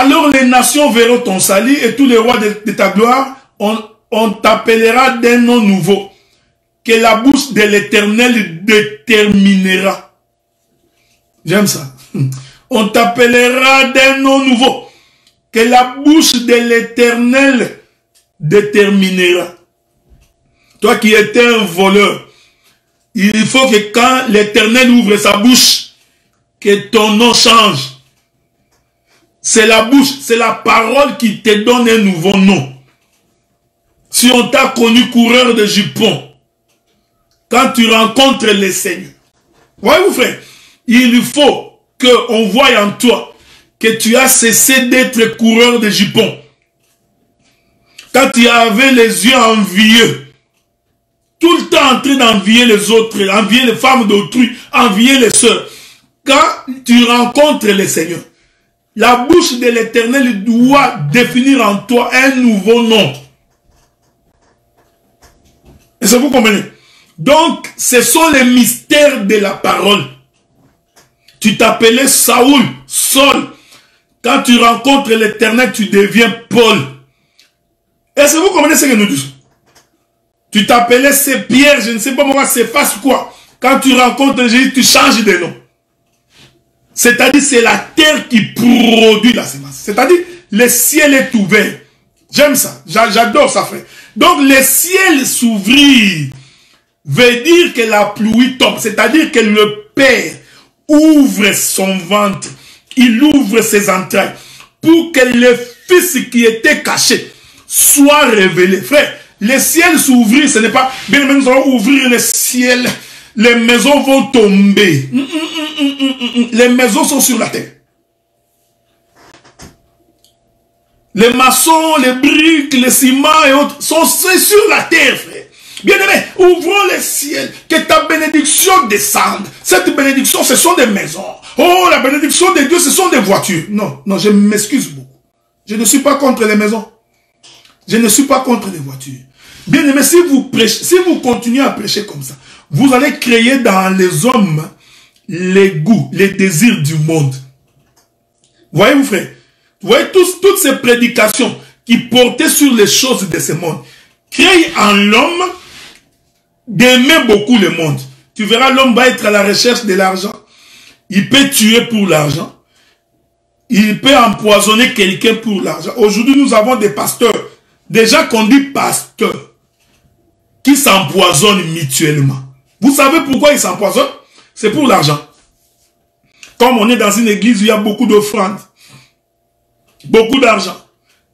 Alors les nations verront ton salut et tous les rois de ta gloire, on t'appellera d'un nom nouveau, que la bouche de l'Éternel déterminera. J'aime ça. On t'appellera d'un nom nouveau, que la bouche de l'Éternel déterminera. Toi qui étais un voleur, il faut que quand l'Éternel ouvre sa bouche, que ton nom change. C'est la bouche, c'est la parole qui te donne un nouveau nom. Si on t'a connu coureur de jupons, quand tu rencontres le Seigneur, voyez-vous frère, il faut qu'on voie en toi que tu as cessé d'être coureur de jupons. Quand tu avais les yeux envieux, tout le temps en train d'envier les autres, envier les femmes d'autrui, envier les sœurs. Quand tu rencontres le Seigneur, la bouche de l'Éternel doit définir en toi un nouveau nom. Est-ce que vous comprenez? Donc, ce sont les mystères de la parole. Tu t'appelais Saoul, Saul. Quand tu rencontres l'Éternel, tu deviens Paul. Est-ce que vous comprenez ce que nous disons? Tu t'appelais c'est Pierre, je ne sais pas pourquoi, c'est face quoi. Quand tu rencontres Jésus, tu changes de nom. C'est-à-dire, c'est la terre qui produit la semence. C'est-à-dire, le ciel est ouvert. J'aime ça. J'adore ça, frère. Donc, le ciel s'ouvrir veut dire que la pluie tombe. C'est-à-dire que le Père ouvre son ventre. Il ouvre ses entrailles pour que le Fils qui était caché soit révélé. Frère, le ciel s'ouvrir, ce n'est pas... Bien, nous allons ouvrir le ciel. Les maisons vont tomber. Les maisons sont sur la terre. Les maçons, les briques, les ciments et autres sont sur la terre, frère. Bien-aimé, ouvrons le ciel. Que ta bénédiction descende. Cette bénédiction, ce sont des maisons. Oh, la bénédiction de Dieu, ce sont des voitures. Non, non, je m'excuse beaucoup. Je ne suis pas contre les maisons. Je ne suis pas contre les voitures. Bien-aimé, si vous prêchez, si vous continuez à prêcher comme ça, vous allez créer dans les hommes les goûts, les désirs du monde. Voyez-vous, frère? Vous voyez toutes ces prédications qui portaient sur les choses de ce monde, créent en l'homme d'aimer beaucoup le monde. Tu verras, l'homme va être à la recherche de l'argent. Il peut tuer pour l'argent. Il peut empoisonner quelqu'un pour l'argent. Aujourd'hui, nous avons des pasteurs, des gens qu'on dit pasteurs, qui s'empoisonnent mutuellement. Vous savez pourquoi ils s'empoisonnent? C'est pour l'argent. Comme on est dans une église où il y a beaucoup d'offrandes, beaucoup d'argent,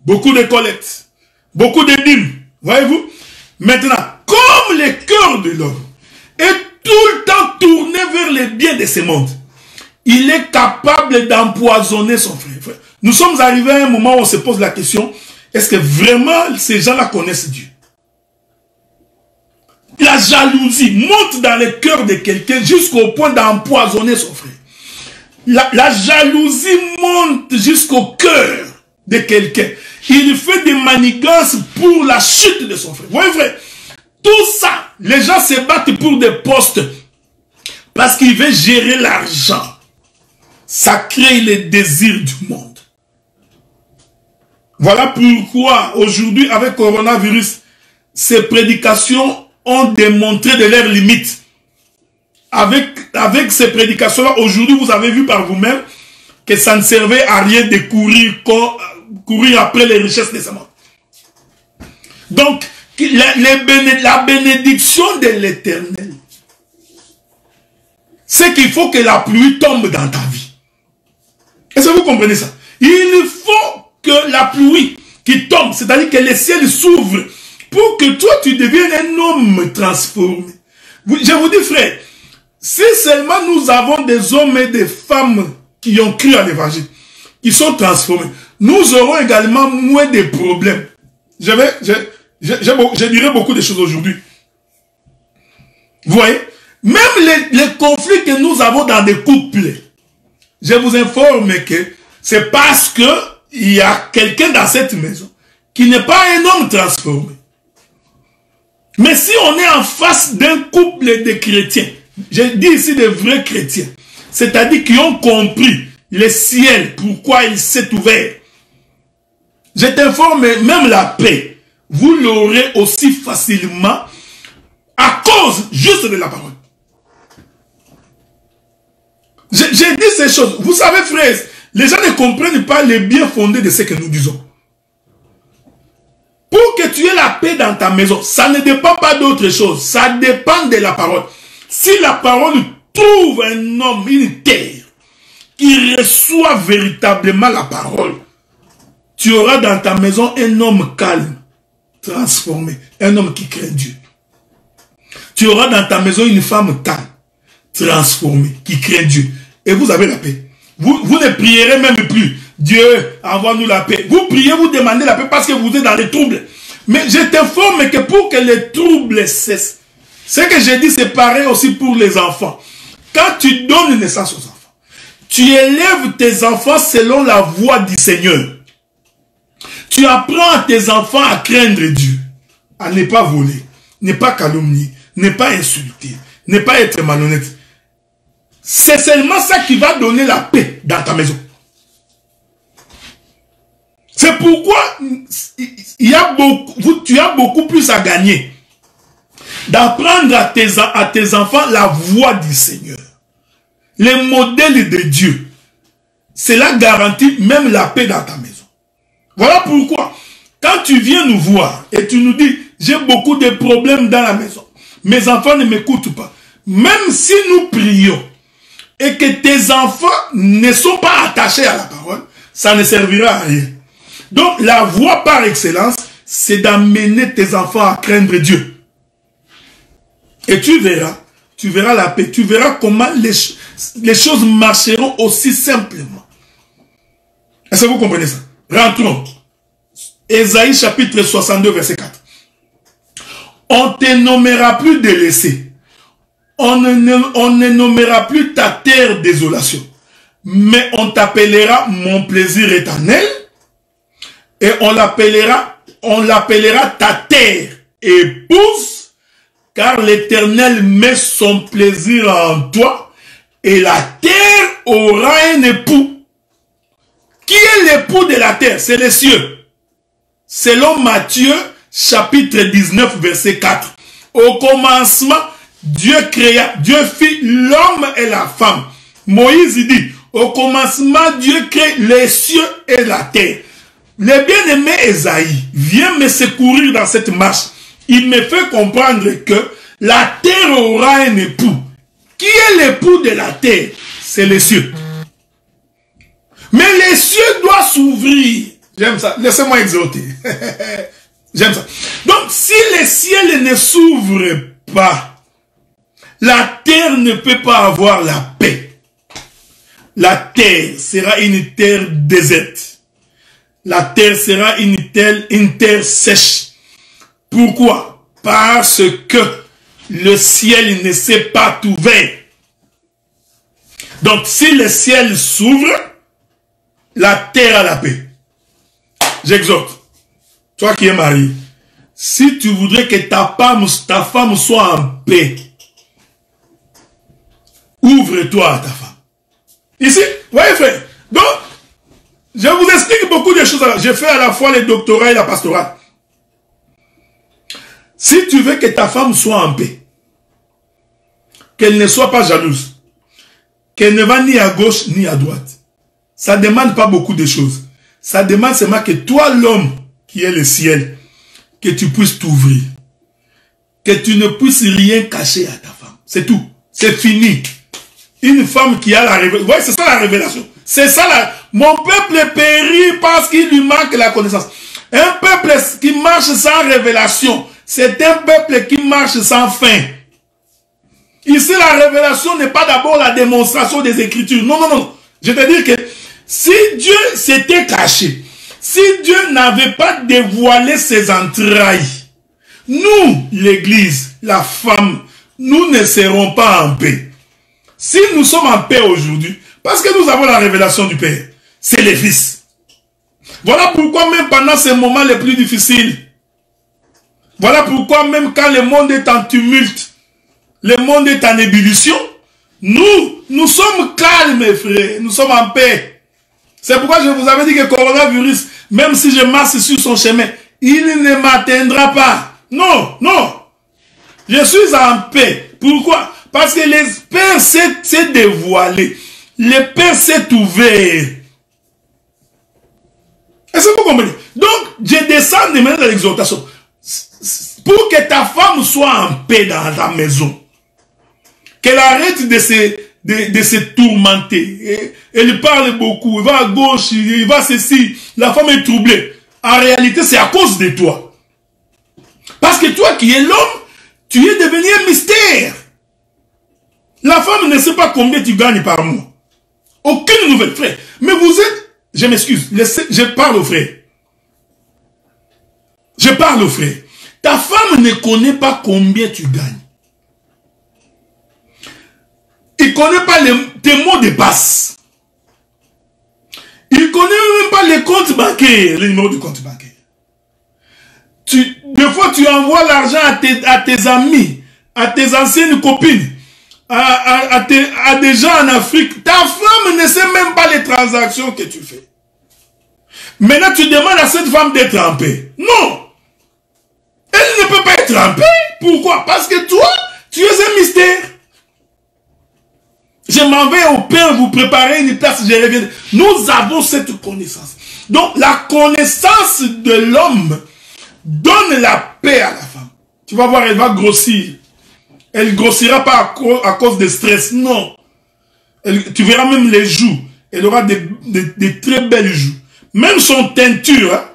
beaucoup de collectes, beaucoup de dîmes. Voyez-vous? Maintenant, comme le cœur de l'homme est tout le temps tourné vers les biens de ce monde, il est capable d'empoisonner son frère. Nous sommes arrivés à un moment où on se pose la question, est-ce que vraiment ces gens-là connaissent Dieu? La jalousie monte dans le cœur de quelqu'un jusqu'au point d'empoisonner son frère. La jalousie monte jusqu'au cœur de quelqu'un. Il fait des manigances pour la chute de son frère. Vous voyez, frère? Tout ça, les gens se battent pour des postes parce qu'ils veulent gérer l'argent. Ça crée les désirs du monde. Voilà pourquoi aujourd'hui, avec coronavirus, ces prédications ont démontré de leurs limites. Avec ces prédications-là, aujourd'hui, vous avez vu par vous-même que ça ne servait à rien de courir après les richesses de ce monde. Donc, la bénédiction de l'Éternel, c'est qu'il faut que la pluie tombe dans ta vie. Est-ce que vous comprenez ça? Il faut que la pluie qui tombe, c'est-à-dire que le ciel s'ouvre pour que toi, tu deviennes un homme transformé. Je vous dis, frère, si seulement nous avons des hommes et des femmes qui ont cru à l'évangile, qui sont transformés, nous aurons également moins de problèmes. Je dirais beaucoup de choses aujourd'hui. Vous voyez? Même les conflits que nous avons dans des couples, je vous informe que c'est parce que il y a quelqu'un dans cette maison qui n'est pas un homme transformé. Mais si on est en face d'un couple de chrétiens, je dis ici des vrais chrétiens, c'est-à-dire qui ont compris le ciel, pourquoi il s'est ouvert, Je t'informe, même la paix, vous l'aurez aussi facilement à cause juste de la parole. J'ai dit ces choses. Vous savez, frères, les gens ne comprennent pas les bien fondés de ce que nous disons. Pour que tu aies la paix dans ta maison, ça ne dépend pas d'autre chose. Ça dépend de la parole. Si la parole trouve un homme, une terre, qui reçoit véritablement la parole, tu auras dans ta maison un homme calme, transformé, un homme qui craint Dieu. Tu auras dans ta maison une femme calme, transformée, qui craint Dieu. Et vous avez la paix. Vous ne prierez même plus. Dieu, envoie-nous la paix. Vous priez, vous demandez la paix parce que vous êtes dans les troubles. Mais je t'informe que pour que les troubles cessent, ce que j'ai dit, c'est pareil aussi pour les enfants. Quand tu donnes naissance aux enfants, tu élèves tes enfants selon la voie du Seigneur. Tu apprends à tes enfants à craindre Dieu, à ne pas voler, ne pas calomnier, ne pas insulter, ne pas être malhonnête. C'est seulement ça qui va donner la paix dans ta maison. C'est pourquoi tu as beaucoup plus à gagner d'apprendre à tes enfants la voie du Seigneur, les modèles de Dieu. Cela garantit même la paix dans ta maison. Voilà pourquoi, quand tu viens nous voir et tu nous dis, j'ai beaucoup de problèmes dans la maison, mes enfants ne m'écoutent pas, même si nous prions et que tes enfants ne sont pas attachés à la parole, ça ne servira à rien. Donc la voie par excellence, c'est d'amener tes enfants à craindre Dieu. Et tu verras la paix, tu verras comment les choses marcheront aussi simplement. Est-ce que vous comprenez ça? Rentrons. Ésaïe chapitre 62, verset 4. On ne te nommera plus délaissé. On ne nommera plus ta terre désolation. Mais on t'appellera mon plaisir éternel. Et on l'appellera ta terre épouse. Car l'Éternel met son plaisir en toi. Et la terre aura un époux. Qui est l'époux de la terre? C'est les cieux. Selon Matthieu, chapitre 19, verset 4. Au commencement, Dieu fit l'homme et la femme. Moïse dit, au commencement, Dieu crée les cieux et la terre. Le bien-aimé Esaïe vient me secourir dans cette marche. Il me fait comprendre que la terre aura un époux. Qui est l'époux de la terre? C'est les cieux. Mais les cieux doivent s'ouvrir. J'aime ça. Laissez-moi exhorter. J'aime ça. Donc, si les ciels ne s'ouvrent pas, la terre ne peut pas avoir la paix. La terre sera une terre déserte. La terre sera une terre sèche. Pourquoi? Parce que le ciel ne s'est pas ouvert. Donc, si le ciel s'ouvre, la terre a la paix. J'exhorte, toi qui es marié, si tu voudrais que ta femme soit en paix, ouvre-toi à ta femme. Ici, voyez frère, donc, je vous explique beaucoup de choses. J'ai fait à la fois le doctorat et la pastorale. Si tu veux que ta femme soit en paix, qu'elle ne soit pas jalouse, qu'elle ne va ni à gauche ni à droite, ça ne demande pas beaucoup de choses. Ça demande seulement que toi, l'homme qui est le ciel, que tu puisses t'ouvrir. Que tu ne puisses rien cacher à ta femme. C'est tout. C'est fini. Une femme qui a la révélation. Ouais, c'est ça la révélation. C'est ça la... Mon peuple périt parce qu'il lui manque la connaissance. Un peuple qui marche sans révélation, c'est un peuple qui marche sans fin. Ici, la révélation n'est pas d'abord la démonstration des Écritures. Non, non, non. Je te dis que si Dieu s'était caché, si Dieu n'avait pas dévoilé ses entrailles, nous, l'Église, la femme, nous ne serons pas en paix. Si nous sommes en paix aujourd'hui, parce que nous avons la révélation du Père, c'est les Fils. Voilà pourquoi même pendant ces moments les plus difficiles, voilà pourquoi même quand le monde est en tumulte, le monde est en ébullition, nous sommes calmes, frères, nous sommes en paix. C'est pourquoi je vous avais dit que coronavirus, même si je marche sur son chemin, il ne m'atteindra pas. Non, non. Je suis en paix. Pourquoi? Parce que l'Esprit s'est dévoilé. Le Père s'est ouvert. Est-ce que vous comprenez? Donc, je descends de maintenant dans l'exhortation. Pour que ta femme soit en paix dans ta maison. Qu'elle arrête de se tourmenter. Elle parle beaucoup. Elle va à gauche, il va ceci. La femme est troublée. En réalité, c'est à cause de toi. Parce que toi qui es l'homme, tu es devenu un mystère. La femme ne sait pas combien tu gagnes par mois. Aucune nouvelle, frère. Mais vous êtes... Je m'excuse. Je parle au frère. Je parle au frère. Ta femme ne connaît pas combien tu gagnes. Il ne connaît pas tes mots de passe. Il ne connaît même pas les comptes bancaires, les numéros de compte bancaire. Des fois, tu envoies l'argent à tes amis, à tes anciennes copines, à des gens en Afrique. Ta femme ne sait même pas les transactions que tu fais. Maintenant, tu demandes à cette femme d'être en paix. Non. Elle ne peut pas être en paix. Pourquoi? Parce que toi, tu es un mystère. Je m'en vais au Père vous préparer une place, je reviens. Nous avons cette connaissance. Donc, la connaissance de l'homme donne la paix à la femme. Tu vas voir, elle va grossir. Elle ne grossira pas à cause de stress. Non. Tu verras même les joues. Elle aura des très belles joues. Même son teinture, hein,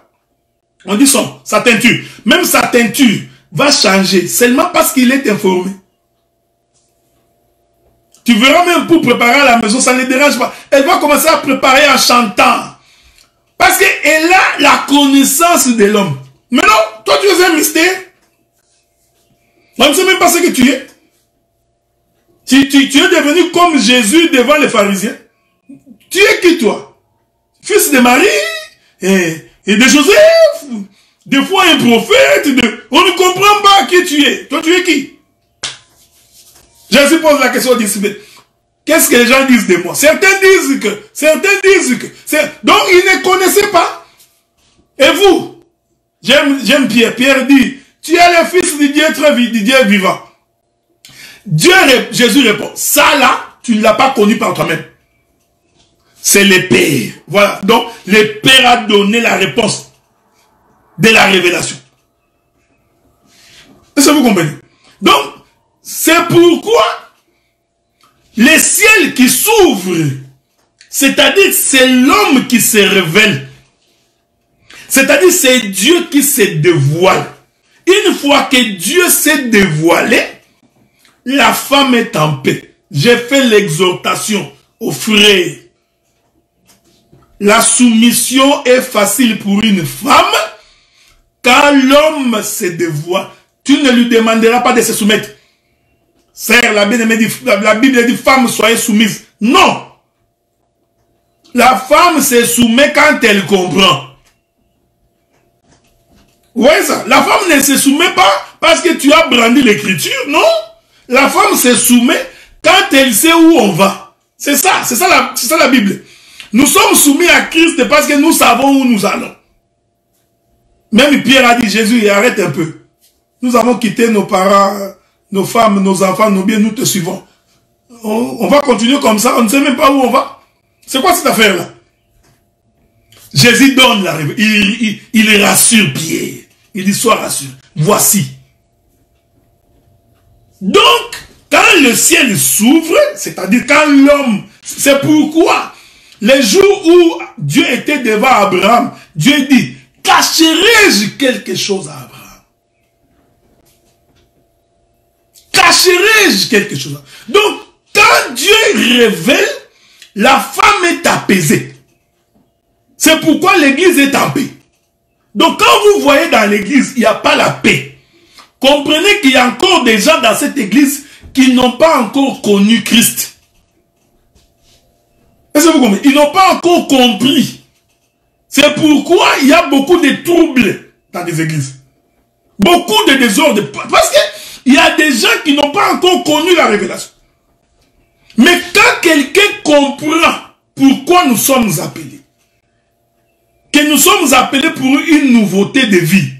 on dit sa teinture, même sa teinture va changer seulement parce qu'il est informé. Tu verras même pour préparer à la maison, ça ne dérange pas. Elle va commencer à préparer en chantant. Parce qu'elle a la connaissance de l'homme. Mais non, toi tu es un mystère. On ne sait même pas ce que tu es. Tu es devenu comme Jésus devant les pharisiens. Tu es qui toi? Fils de Marie et de Joseph. Des fois un prophète. On ne comprend pas qui tu es. Toi tu es qui? Jésus pose la question aux disciples. Qu'est-ce que les gens disent de moi? Certains disent que. Donc ils ne connaissaient pas. Et vous? J'aime Pierre. Pierre dit, tu es le fils du Dieu vivant. Jésus répond, ça là, tu ne l'as pas connu par toi-même. C'est le Père. Voilà. Donc, le Père a donné la réponse de la révélation. Est-ce que vous comprenez? Donc, c'est pourquoi les ciels qui s'ouvrent, c'est-à-dire c'est l'homme qui se révèle. C'est-à-dire c'est Dieu qui se dévoile. Une fois que Dieu s'est dévoilé, la femme est en paix. J'ai fait l'exhortation aux frères. La soumission est facile pour une femme quand l'homme se dévoile. Tu ne lui demanderas pas de se soumettre. Sœur, la Bible dit femme, soyez soumise. Non. La femme se soumet quand elle comprend. Ouais, ça. La femme ne se soumet pas parce que tu as brandi l'écriture, non. La femme se soumet quand elle sait où on va. C'est ça la Bible. Nous sommes soumis à Christ parce que nous savons où nous allons. Même Pierre a dit, Jésus, arrête un peu. Nous avons quitté nos parents, nos femmes, nos enfants, nos biens, nous te suivons. On va continuer comme ça, on ne sait même pas où on va. C'est quoi cette affaire-là? Jésus donne la révélation. Il rassure Pierre. Il dit, sois rassuré. Voici. Donc, quand le ciel s'ouvre, c'est-à-dire quand l'homme, c'est pourquoi les jours où Dieu était devant Abraham, Dieu dit, cacherai-je quelque chose à Abraham? Cacherai-je quelque chose? Donc, quand Dieu révèle, la femme est apaisée. C'est pourquoi l'église est en paix. Donc, quand vous voyez dans l'église, il n'y a pas la paix. Comprenez qu'il y a encore des gens dans cette église qui n'ont pas encore connu Christ. Est-ce que vous comprenez? Ils n'ont pas encore compris. C'est pourquoi il y a beaucoup de troubles dans les églises. Beaucoup de désordre. Parce qu'il y a des gens qui n'ont pas encore connu la révélation. Mais quand quelqu'un comprend pourquoi nous sommes appelés, que nous sommes appelés pour une nouveauté de vie.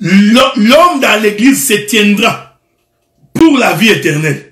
L'homme dans l'église se tiendra pour la vie éternelle.